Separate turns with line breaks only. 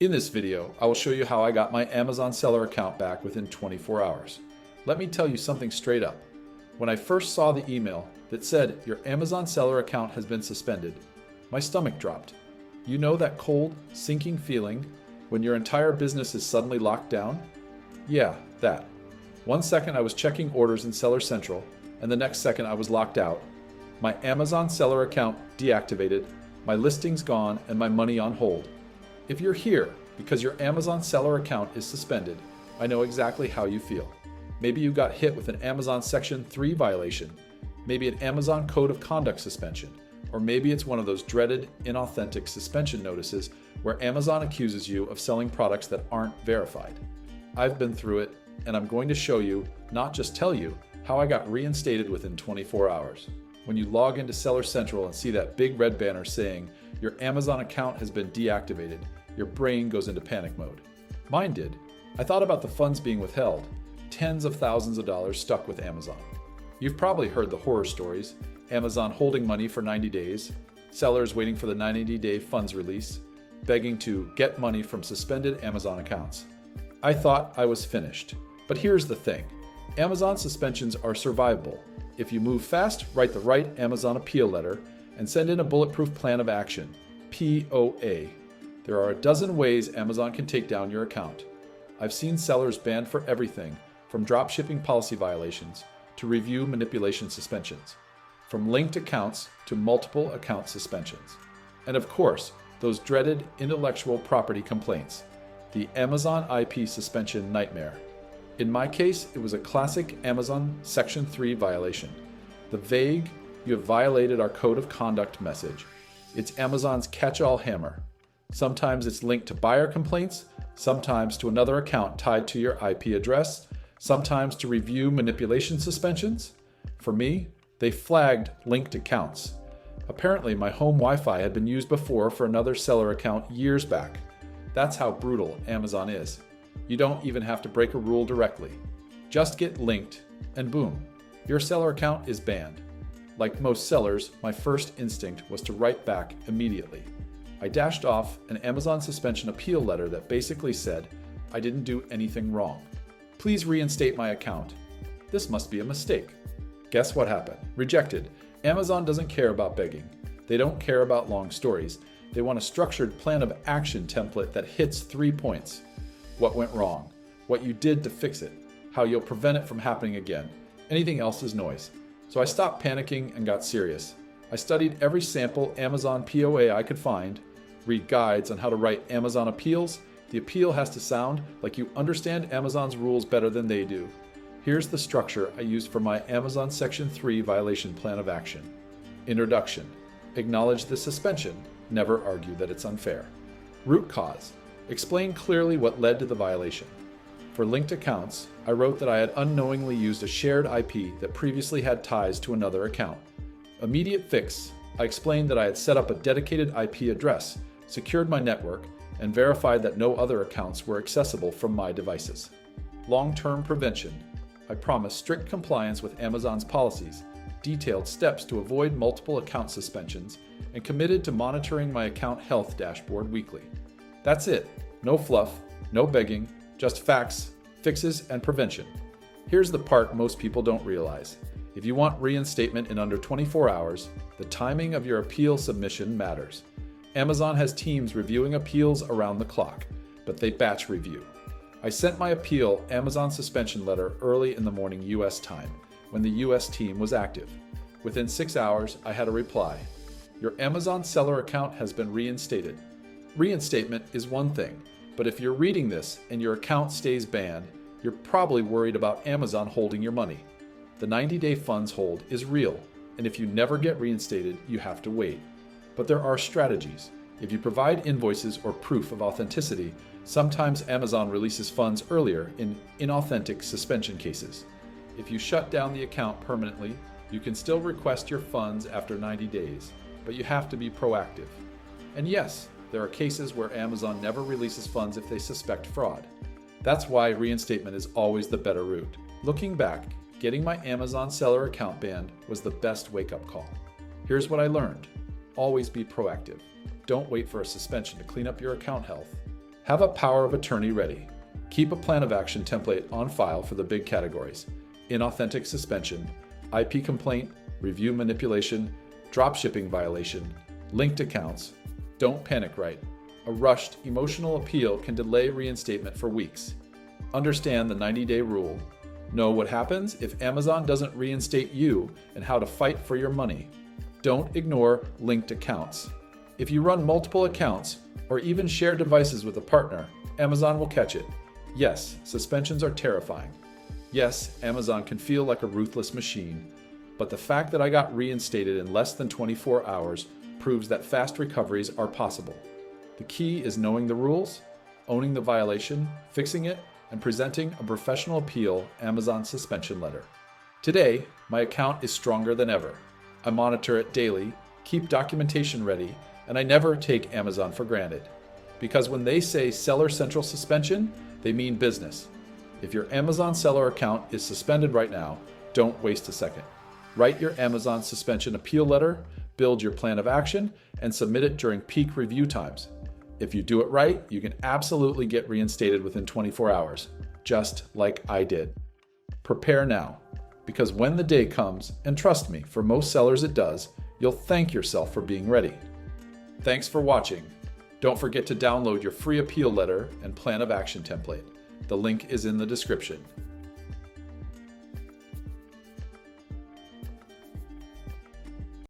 In this video, I will show you how I got my Amazon seller account back within 24 hours. Let me tell you something straight up. When I first saw the email that said your Amazon seller account has been suspended, my stomach dropped. You know that cold, sinking feeling when your entire business is suddenly locked down? Yeah, that. 1 second I was checking orders in Seller Central, and the next second I was locked out. My Amazon seller account deactivated, my listings gone, and my money on hold. If you're here because your Amazon seller account is suspended, I know exactly how you feel. Maybe you got hit with an Amazon Section 3 violation, maybe an Amazon Code of Conduct suspension, or maybe it's one of those dreaded inauthentic suspension notices where Amazon accuses you of selling products that aren't verified. I've been through it, and I'm going to show you, not just tell you, how I got reinstated within 24 hours. When you log into Seller Central and see that big red banner saying your Amazon account has been deactivated, your brain goes into panic mode. Mine did. I thought about the funds being withheld, tens of thousands of dollars stuck with Amazon. You've probably heard the horror stories, Amazon holding money for 90 days, sellers waiting for the 90-day funds release, begging to get money from suspended Amazon accounts. I thought I was finished. But here's the thing. Amazon suspensions are survivable. If you move fast, write the right Amazon appeal letter and send in a bulletproof plan of action, POA. There are a dozen ways Amazon can take down your account. I've seen sellers banned for everything from dropshipping policy violations to review manipulation suspensions, from linked accounts to multiple account suspensions. And of course, those dreaded intellectual property complaints, the Amazon IP suspension nightmare. In my case, it was a classic Amazon Section 3 violation. The vague, "you have violated our code of conduct" message. It's Amazon's catch-all hammer. Sometimes it's linked to buyer complaints, sometimes to another account tied to your IP address, sometimes to review manipulation suspensions. For me, they flagged linked accounts. Apparently, my home Wi-Fi had been used before for another seller account years back. That's how brutal Amazon is. You don't even have to break a rule directly. Just get linked, and boom, your seller account is banned. Like most sellers, my first instinct was to write back immediately. I dashed off an Amazon suspension appeal letter that basically said, I didn't do anything wrong. Please reinstate my account. This must be a mistake. Guess what happened? Rejected. Amazon doesn't care about begging. They don't care about long stories. They want a structured plan of action template that hits 3 points. What went wrong? What you did to fix it? How you'll prevent it from happening again? Anything else is noise. So I stopped panicking and got serious. I studied every sample Amazon POA I could find, read guides on how to write Amazon appeals. The appeal has to sound like you understand Amazon's rules better than they do. Here's the structure I used for my Amazon Section 3 violation plan of action. Introduction. Acknowledge the suspension. Never argue that it's unfair. Root cause. Explain clearly what led to the violation. For linked accounts, I wrote that I had unknowingly used a shared IP that previously had ties to another account. Immediate fix. I explained that I had set up a dedicated IP address, secured my network, and verified that no other accounts were accessible from my devices. Long-term prevention. I promised strict compliance with Amazon's policies, detailed steps to avoid multiple account suspensions, and committed to monitoring my account health dashboard weekly. That's it. No fluff, no begging, just facts, fixes, and prevention. Here's the part most people don't realize. If you want reinstatement in under 24 hours, the timing of your appeal submission matters. Amazon has teams reviewing appeals around the clock, but they batch review. I sent my appeal Amazon suspension letter early in the morning US time, when the US team was active. Within 6 hours, I had a reply. Your Amazon seller account has been reinstated. Reinstatement is one thing, but if you're reading this and your account stays banned, you're probably worried about Amazon holding your money. The 90-day funds hold is real, and if you never get reinstated, you have to wait. But there are strategies. If you provide invoices or proof of authenticity, sometimes Amazon releases funds earlier in inauthentic suspension cases. If you shut down the account permanently, you can still request your funds after 90 days, but you have to be proactive. And yes, there are cases where Amazon never releases funds if they suspect fraud. That's why reinstatement is always the better route. Looking back, getting my Amazon seller account banned was the best wake-up call. Here's what I learned. Always be proactive. Don't wait for a suspension to clean up your account health. Have a power of attorney ready. Keep a plan of action template on file for the big categories: inauthentic suspension, IP complaint, review manipulation, dropshipping violation, linked accounts. Don't panic, right? A rushed, emotional appeal can delay reinstatement for weeks. Understand the 90-day rule. Know what happens if Amazon doesn't reinstate you and how to fight for your money. Don't ignore linked accounts. If you run multiple accounts or even share devices with a partner, Amazon will catch it. Yes, suspensions are terrifying. Yes, Amazon can feel like a ruthless machine, but the fact that I got reinstated in less than 24 hours proves that fast recoveries are possible. The key is knowing the rules, owning the violation, fixing it, and presenting a professional appeal Amazon suspension letter. Today, my account is stronger than ever. I monitor it daily, keep documentation ready, and I never take Amazon for granted. Because when they say Seller Central suspension, they mean business. If your Amazon seller account is suspended right now, don't waste a second. Write your Amazon suspension appeal letter, build your plan of action, and submit it during peak review times. If you do it right, you can absolutely get reinstated within 24 hours, just like I did. Prepare now, because when the day comes, and trust me, for most sellers it does, you'll thank yourself for being ready. Thanks for watching. Don't forget to download your free appeal letter and plan of action template. The link is in the description.